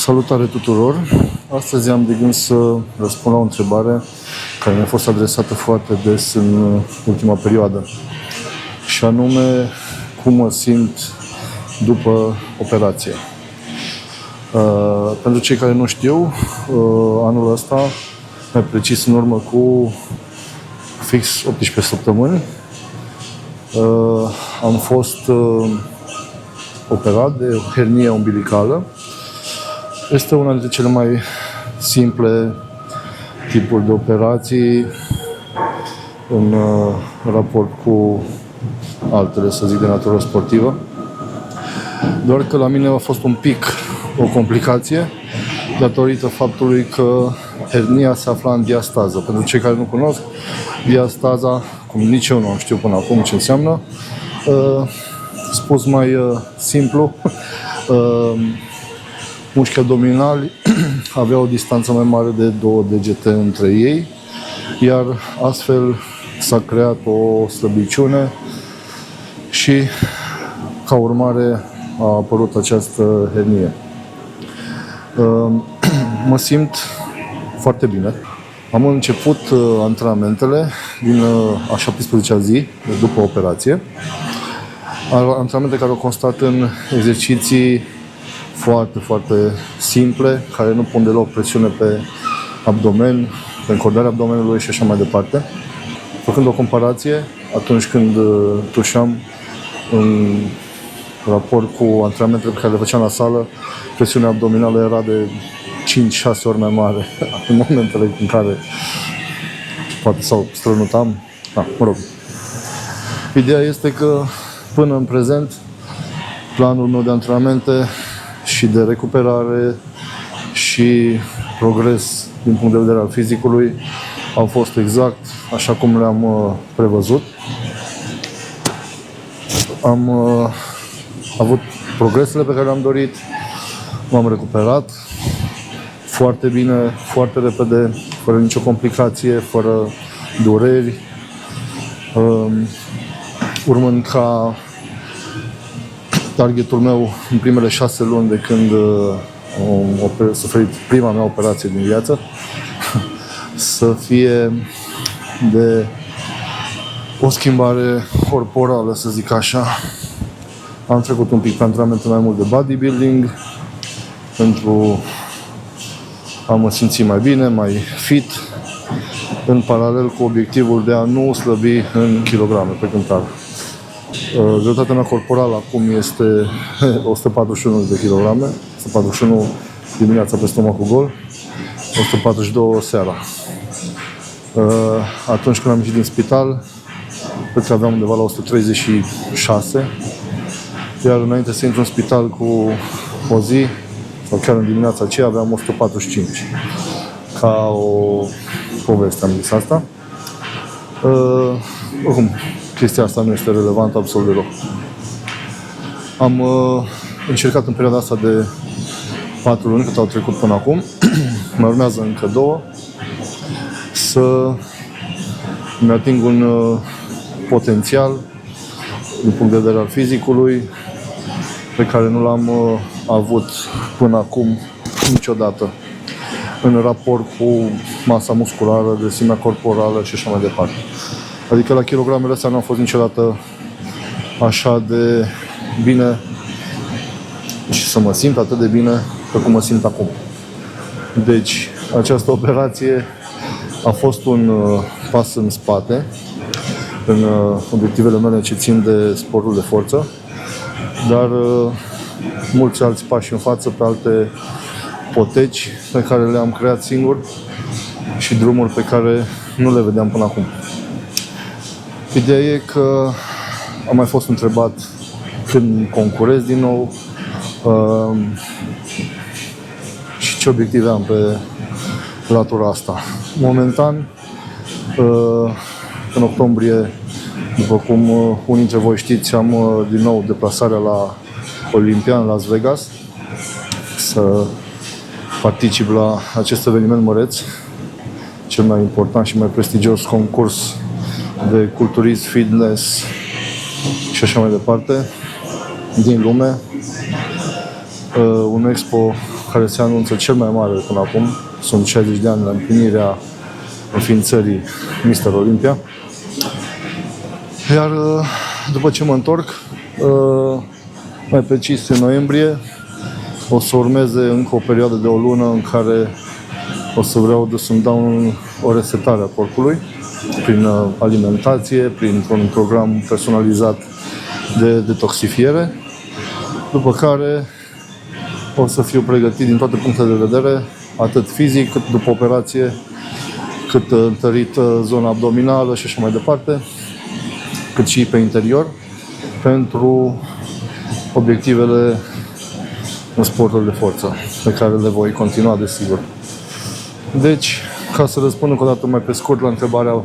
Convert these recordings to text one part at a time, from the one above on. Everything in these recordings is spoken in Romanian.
Salutare tuturor! Astăzi am de gând să răspund la o întrebare care mi-a fost adresată foarte des în ultima perioadă. Și anume, cum mă simt după operație. Pentru cei care nu știu, anul ăsta, mai precis în urmă cu fix 18 săptămâni, am fost operat de o hernie umbilicală. Este una dintre cele mai simple tipuri de operații în raport cu altele, să zic, de natură sportivă. Doar că la mine a fost un pic o complicație datorită faptului că hernia se afla în diastază. Pentru cei care nu cunosc, diastaza, cum nici eu nu am știut până acum ce înseamnă, spus mai simplu, mușchii abdominali aveau o distanță mai mare de 2 degete între ei, iar astfel s-a creat o slăbiciune și ca urmare a apărut această hernie. Mă simt foarte bine. Am început antrenamentele din a 17-a zi după operație. Antrenamente care au constat în exerciții foarte, foarte simple, care nu pun deloc presiune pe abdomen, pe încordarea abdomenului și așa mai departe. Făcând o comparație, atunci când tușeam în raport cu antrenamentele pe care le făceam la sală, presiunea abdominală era de 5-6 ori mai mare în momentele în care poate sau strănutam. Mă rog. Ideea este că până în prezent, planul meu de antrenamente și de recuperare și progres din punct de vedere al fizicului au fost exact așa cum le-am prevăzut. Am avut progresele pe care le-am dorit, m-am recuperat foarte bine, foarte repede, fără nicio complicație, fără dureri, urmând ca targetul meu în primele 6 luni de când am suferit prima mea operație din viață să fie de o schimbare corporală, să zic așa. Am trecut un pic pe antrenamente mai mult de bodybuilding pentru a mă simți mai bine, mai fit, în paralel cu obiectivul de a nu slăbi în kilograme pe cântar. Greutatea mea corporală acum este 141 de kilograme, 141 dimineața pe stomacul gol, 142 seara. Atunci când am ieșit din spital, cred că aveam undeva la 136, iar înainte să intru în spital cu o zi, sau chiar în dimineața aceea, aveam 145. Ca o poveste am zis asta. Oricum, chestia asta nu este relevantă absolut deloc. Am încercat în perioada asta de 4 luni, cât au trecut până acum, mai urmează încă 2, să îmi ating un potențial din punct de vedere al fizicului pe care nu l-am avut până acum niciodată în raport cu masa musculară, grăsimea corporală și așa mai departe. Adică la kilogramele astea nu am fost niciodată așa de bine și să mă simt atât de bine pe cum mă simt acum. Deci, această operație a fost un pas în spate în obiectivele mele ce țin de sportul de forță, dar mulți alți pași în față pe alte poteci pe care le-am creat singur și drumuri pe care nu le vedeam până acum. Ideea e că am mai fost întrebat când concurez din nou și ce obiective am pe latura asta. Momentan, în octombrie, după cum unii dintre voi știți, am din nou deplasarea la Olympia în Las Vegas să particip la acest eveniment măreț, cel mai important și mai prestigios concurs de culturism, fitness și așa mai departe din lume. Un expo care se anunță cel mai mare până acum. Sunt 60 de ani la împlinirea înființării Mr. Olympia. Iar după ce mă întorc, mai precis în noiembrie, o să urmeze încă o perioadă de o lună în care o să vreau să-mi dau o resetare a corpului prin alimentație, printr-un program personalizat de detoxifiere, după care o să fiu pregătit din toate punctele de vedere, atât fizic, cât după operație, cât întărit zona abdominală și așa mai departe, cât și pe interior, pentru obiectivele în sportul de forță, pe care le voi continua, desigur. Deci, ca să răspund încă o dată mai pe scurt la întrebarea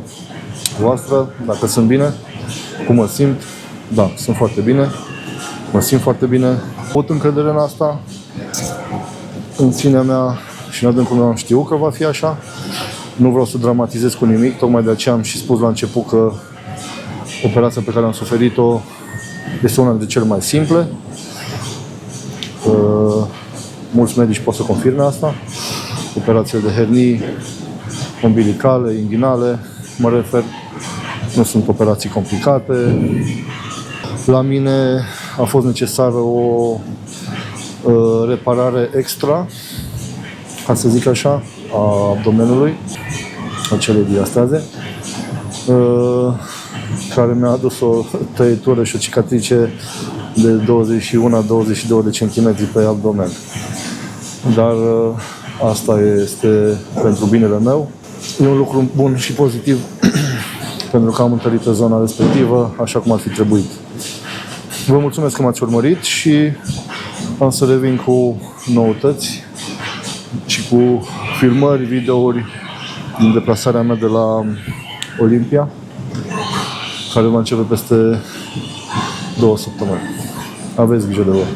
voastră, dacă sunt bine, cum mă simt, da, sunt foarte bine, mă simt foarte bine, pot încredere în asta, în sinea mea și în adâncul meu am știut că va fi așa, nu vreau să dramatizez cu nimic, tocmai de aceea am și spus la început că operația pe care am suferit-o este una dintre cele mai simple. Mulți medici pot să confirme asta. Operațiile de hernii umbilicale, inghinale, mă refer, nu sunt operații complicate. La mine a fost necesară o reparare extra, ca să zic așa, a abdomenului, acelei diastaze, care mi-a adus o tăietură și o cicatrice de 21-22 de centimetri pe abdomen. Dar asta este pentru binele meu. E un lucru bun și pozitiv pentru că am întărit zona respectivă așa cum ar fi trebuit. Vă mulțumesc că m-ați urmărit și am să revin cu noutăți și cu filmări, videouri din deplasarea mea de la Olympia, care va începe peste 2 săptămâni. Aveți grijă de voi!